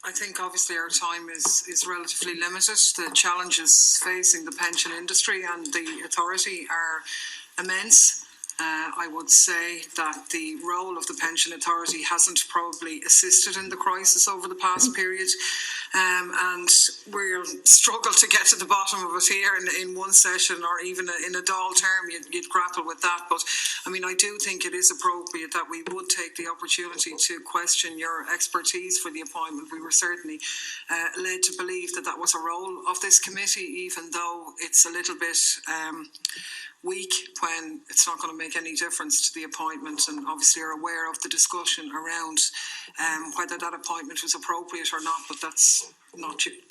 I think obviously our time is relatively limited. The challenges facing the pension industry and the authority are immense. I would say that the role of the Pension Authority hasn't probably assisted in the crisis over the past period, and we'll struggle to get to the bottom of it here in one session, or even in a dull term, you'd grapple with that. But I mean, I do think it is appropriate that we would take the opportunity to question your expertise for the appointment. We were certainly led to believe that that was a role of this committee, even though it's a little bit weak when it's not going to make any difference to the appointment, and obviously are aware of the discussion around whether that appointment was appropriate or not, but that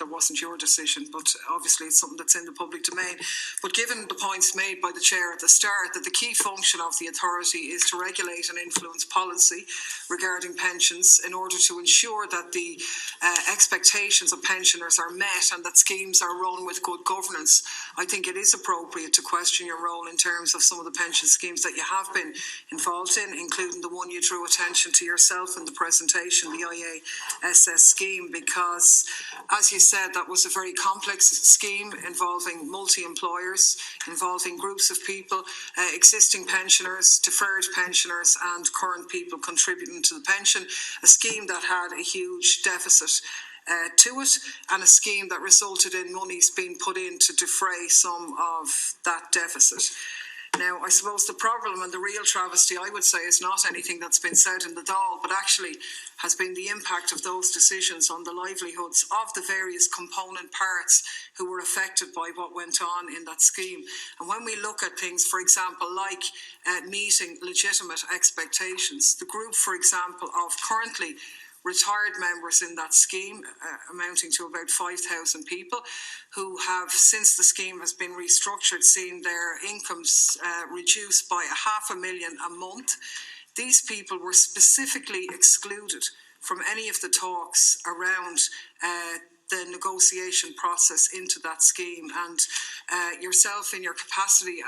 wasn't your decision, but obviously it's something that's in the public domain. But given the points made by the Chair at the start, that the key function of the authority is to regulate and influence policy regarding pensions in order to ensure that the expectations of pensioners are met and that schemes are run with good governance, I think it is appropriate to question your role in terms of some of the pension schemes that you have been involved in, including the one you drew attention to yourself in the presentation, the IASS scheme, because as you said, that was a very complex scheme involving multi-employers, involving groups of people, existing pensioners, deferred pensioners and current people contributing to the pension, a scheme that had a huge deficit to it, and a scheme that resulted in monies being put in to defray some of that deficit. Now, I suppose the problem and the real travesty, I would say, is not anything that's been said in the Dáil, but actually has been the impact of those decisions on the livelihoods of the various component parts who were affected by what went on in that scheme. And when we look at things, for example, like meeting legitimate expectations, the group, for example, of currently retired members in that scheme, amounting to about 5,000 people, who have, since the scheme has been restructured, seen their incomes reduced by $500,000 a month. These people were specifically excluded from any of the talks around the negotiation process into that scheme. And yourself, in your capacity,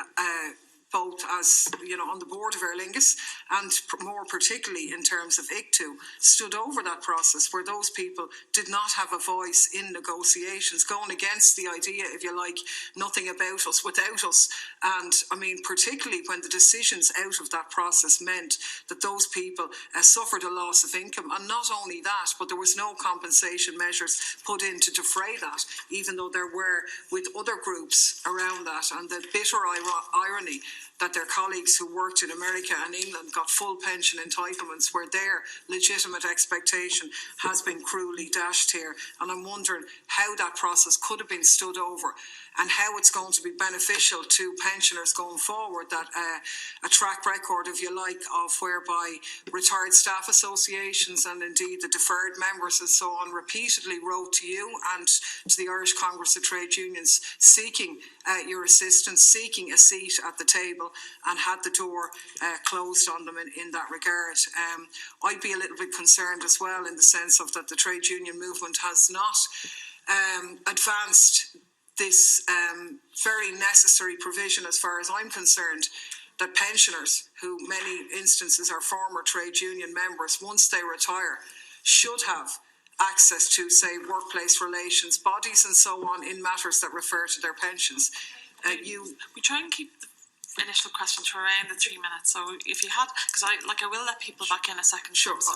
both as, on the board of Aer Lingus and more particularly in terms of ICTU, stood over that process where those people did not have a voice in negotiations, going against the idea, if you like, nothing about us without us. And I mean, particularly when the decisions out of that process meant that those people suffered a loss of income. And not only that, but there was no compensation measures put in to defray that, even though there were with other groups around that. And the bitter irony that their colleagues who worked in America and England got full pension entitlements where their legitimate expectation has been cruelly dashed here. And I'm wondering how that process could have been stood over and how it's going to be beneficial to pensioners going forward, that a track record, if you like, of whereby retired staff associations and indeed the deferred members and so on repeatedly wrote to you and to the Irish Congress of Trade Unions seeking your assistance, seeking a seat at the table, and had the door closed on them in that regard. I'd be a little bit concerned as well in the sense of that the trade union movement has not advanced this very necessary provision, as far as I'm concerned, that pensioners, who many instances are former trade union members, once they retire, should have access to, say, workplace relations bodies and so on in matters that refer to their pensions. We try and keep the initial question to around the 3 minutes. So if you had, because I will let people back in a second. Sure, so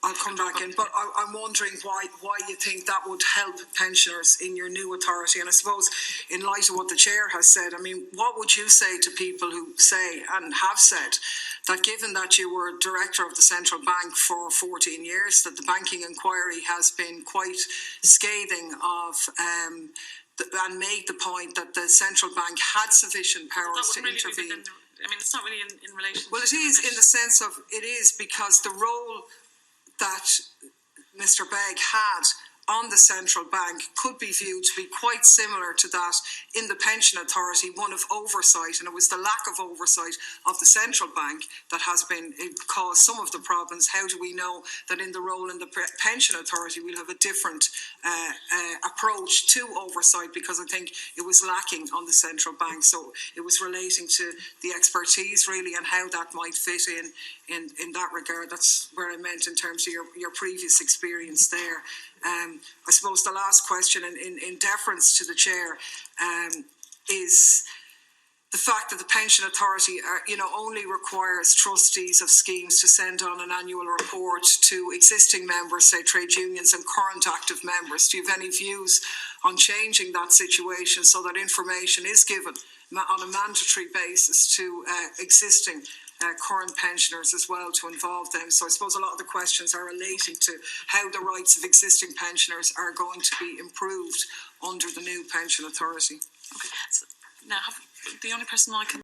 I'll come back in. But I'm wondering why you think that would help pensioners in your new authority. And I suppose in light of what the Chair has said, I mean, what would you say to people who say and have said that given that you were Director of the Central Bank for 14 years, that the banking inquiry has been quite scathing of and made the point that the central bank had sufficient powers to intervene. It's not really in relation. Well, it is in the sense of it is because the role that Mr. Begg had on the central bank could be viewed to be quite similar to that in the pension authority, one of oversight, and it was the lack of oversight of the central bank that has been caused some of the problems. How do we know that in the role in the pension authority we'll have a different approach to oversight, because I think it was lacking on the central bank. So it was relating to the expertise really and how that might fit in that regard. That's where I meant in terms of your previous experience there. I suppose the last question in deference to the chair is the fact that the Pension Authority only requires trustees of schemes to send on an annual report to existing members, say trade unions and current active members. Do you have any views on changing that situation so that information is given on a mandatory basis to existing current pensioners as well, to involve them? So I suppose a lot of the questions are relating to how the rights of existing pensioners are going to be improved under the new Pension Authority. Okay, so now the only person I can